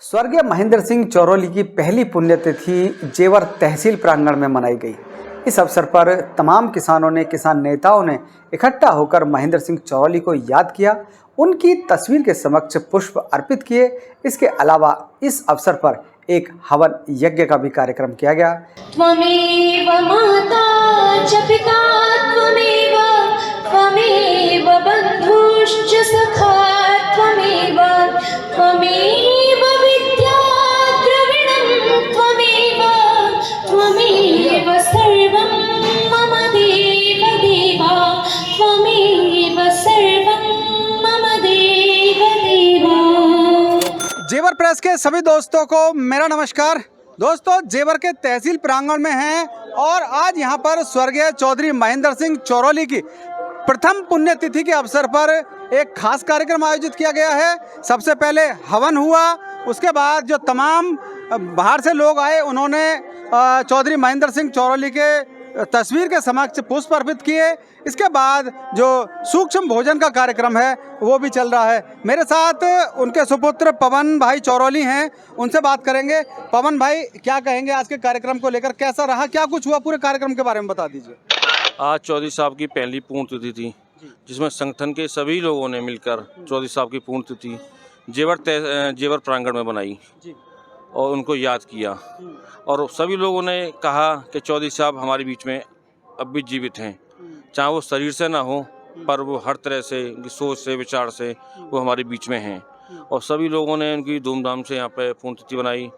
स्वर्गीय महेंद्र सिंह चौरोली की पहली पुण्यतिथि जेवर तहसील प्रांगण में मनाई गई। इस अवसर पर तमाम किसानों ने, किसान नेताओं ने इकट्ठा होकर महेंद्र सिंह चौरोली को याद किया, उनकी तस्वीर के समक्ष पुष्प अर्पित किए। इसके अलावा इस अवसर पर एक हवन यज्ञ का भी कार्यक्रम किया गया। त्वमेव माता च पिता त्वमेव बन्धुश्च सखा त्वमेव विद्या द्रविणं त्वमेव सर्वं मम देव देवा त्वमेव सर्वं मम देव देवा। जेवर प्रेस के सभी दोस्तों को मेरा नमस्कार। दोस्तों, जेवर के तहसील प्रांगण में हैं और आज यहाँ पर स्वर्गीय चौधरी महेंद्र सिंह चौरोली की प्रथम पुण्यतिथि के अवसर पर एक खास कार्यक्रम आयोजित किया गया है। सबसे पहले हवन हुआ, उसके बाद जो तमाम बाहर से लोग आए उन्होंने चौधरी महेंद्र सिंह चौरोली के तस्वीर के समक्ष पुष्प अर्पित किए। इसके बाद जो सूक्ष्म भोजन का कार्यक्रम है वो भी चल रहा है। मेरे साथ उनके सुपुत्र पवन भाई चौरोली हैं, उनसे बात करेंगे। पवन भाई, क्या कहेंगे आज के कार्यक्रम को लेकर? कैसा रहा, क्या कुछ हुआ, पूरे कार्यक्रम के बारे में बता दीजिए। आज चौधरी साहब की पहली पुण्यतिथि थी, जिसमें संगठन के सभी लोगों ने मिलकर चौधरी साहब की पुण्यतिथि जेवर प्रांगण में बनाई और उनको याद किया। और सभी लोगों ने कहा कि चौधरी साहब हमारे बीच में अब भी जीवित हैं, चाहे वो शरीर से ना हो पर वो हर तरह से, उनकी सोच से, विचार से वो हमारे बीच में हैं। और सभी लोगों ने उनकी धूमधाम से यहाँ पे पुण्यतिथि बनाई,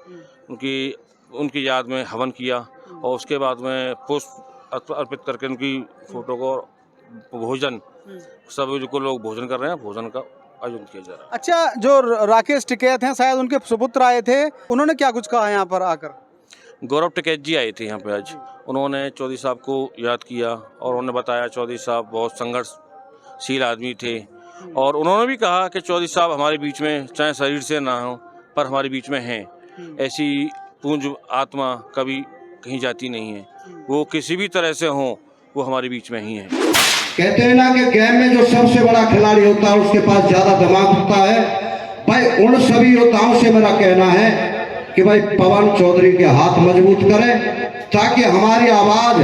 उनकी याद में हवन किया और उसके बाद में पुष्प अर्पित करके उनकी फोटो को भोजन, सभी को लोग भोजन कर रहे हैं, भोजन का आयोजन किया जा रहा है। अच्छा, जो राकेश टिकैत हैं, शायद उनके सुपुत्र आए थे, उन्होंने क्या कुछ कहा यहाँ पर आकर? गौरव टिकैत जी आए थे यहाँ पे आज। उन्होंने चौधरी साहब को याद किया और उन्होंने बताया चौधरी साहब बहुत संघर्षशील आदमी थे। और उन्होंने भी कहा कि चौधरी साहब हमारे बीच में, चाहे शरीर से ना हो पर हमारे बीच में हैं। ऐसी पूंज आत्मा कभी कहीं जाती नहीं है, वो किसी भी तरह से हो वो हमारे बीच में ही है। कहते हैं ना कि गेम में जो सबसे बड़ा खिलाड़ी होता है उसके पास ज्यादा दिमाग होता है। भाई, उन सभी योद्धाओं से मेरा कहना है कि भाई पवन चौधरी के हाथ मजबूत करें, ताकि हमारी आवाज,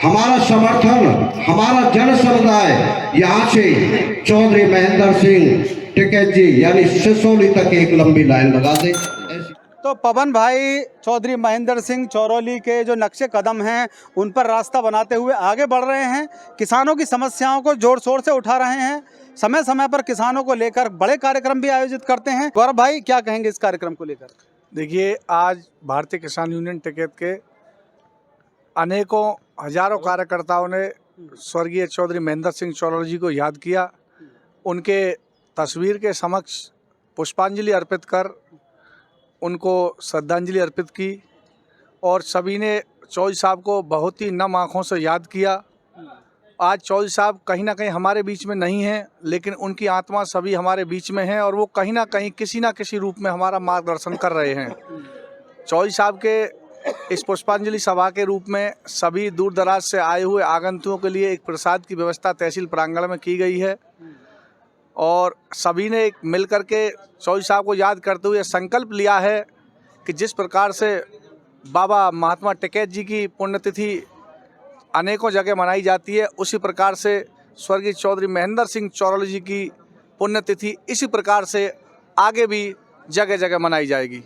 हमारा समर्थन, हमारा जन समुदाय यहाँ से चौधरी महेंद्र सिंह टिकैत जी यानी सिसोली तक एक लंबी लाइन लगा दे। तो पवन भाई चौधरी महेंद्र सिंह चौरोली के जो नक्शे कदम हैं उन पर रास्ता बनाते हुए आगे बढ़ रहे हैं। किसानों की समस्याओं को जोर शोर से उठा रहे हैं, समय समय पर किसानों को लेकर बड़े कार्यक्रम भी आयोजित करते हैं। गौरव भाई, क्या कहेंगे इस कार्यक्रम को लेकर? देखिए, आज भारतीय किसान यूनियन टिकैत के अनेकों हजारों कार्यकर्ताओं ने स्वर्गीय चौधरी महेंद्र सिंह चौरोली जी को याद किया, उनके तस्वीर के समक्ष पुष्पांजलि अर्पित कर उनको श्रद्धांजलि अर्पित की और सभी ने चौधरी साहब को बहुत ही नम आँखों से याद किया। आज चौधरी साहब कहीं ना कहीं हमारे बीच में नहीं हैं, लेकिन उनकी आत्मा सभी हमारे बीच में है और वो कहीं ना कहीं किसी ना किसी रूप में हमारा मार्गदर्शन कर रहे हैं। चौधरी साहब के इस पुष्पांजलि सभा के रूप में सभी दूर दराज से आए हुए आगंतुकों के लिए एक प्रसाद की व्यवस्था तहसील प्रांगण में की गई है और सभी ने मिल कर के चौधरी साहब को याद करते हुए संकल्प लिया है कि जिस प्रकार से बाबा महात्मा टिकैत जी की पुण्यतिथि अनेकों जगह मनाई जाती है, उसी प्रकार से स्वर्गीय चौधरी महेंद्र सिंह चौरोली जी की पुण्यतिथि इसी प्रकार से आगे भी जगह जगह मनाई जाएगी।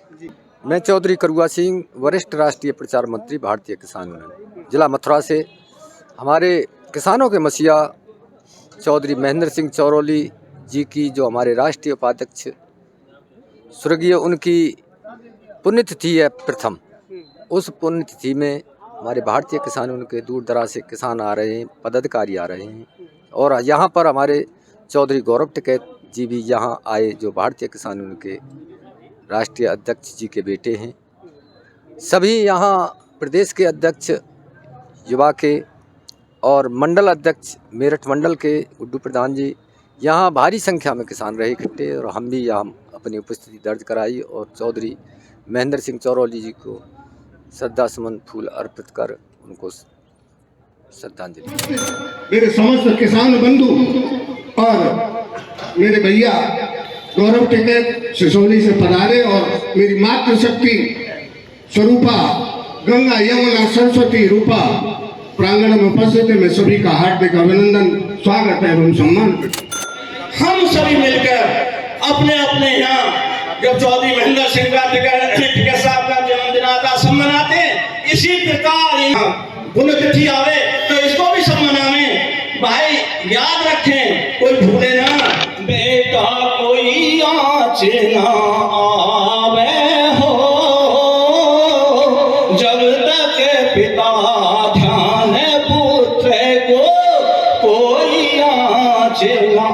मैं चौधरी करुआ सिंह, वरिष्ठ राष्ट्रीय प्रचार मंत्री, भारतीय किसान यूनियन, जिला मथुरा से। हमारे किसानों के मसीहा चौधरी महेंद्र सिंह चौरोली जी की जो हमारे राष्ट्रीय उपाध्यक्ष स्वर्गीय, उनकी पुण्यतिथि है प्रथम। उस पुण्यतिथि में हमारे भारतीय किसान, उनके दूर दराज से किसान आ रहे हैं, पदाधिकारी आ रहे हैं और यहाँ पर हमारे चौधरी गौरव टिकैत जी भी यहाँ आए, जो भारतीय किसान उनके राष्ट्रीय अध्यक्ष जी के बेटे हैं। सभी यहाँ प्रदेश के अध्यक्ष, युवा के और मंडल अध्यक्ष मेरठ मंडल के गुड्डू प्रधान जी, यहाँ भारी संख्या में किसान रहे इकट्ठे और हम भी यहाँ अपनी उपस्थिति दर्ज कराई और चौधरी महेंद्र सिंह चौरोली जी को श्रद्धासुमन फूल अर्पित कर उनको श्रद्धांजलि। मेरे समस्त किसान बंधु और मेरे भैया गौरव टिकैत सिसोली से पधारे और मेरी मातृशक्ति स्वरूपा गंगा यमुना सरस्वती रूपा प्रांगण में उपस्थित है। मैं सभी का हार्दिक अभिनंदन, स्वागत है एवं सम्मान। हम सभी मिलकर अपने अपने यहाँ जब चौधरी महेंद्र सिंह का टिकैत साहब का जन्मदिन आता सब मनाते हैं, इसी प्रकार यहाँ पुण्यतिथि आवे तो इसको भी सब मनावे। भाई याद रखें, कोई भूले ना, बेटा कोई आँच ना आवे हो जब तक पिता ध्यान पुत्र को कोई आँच ना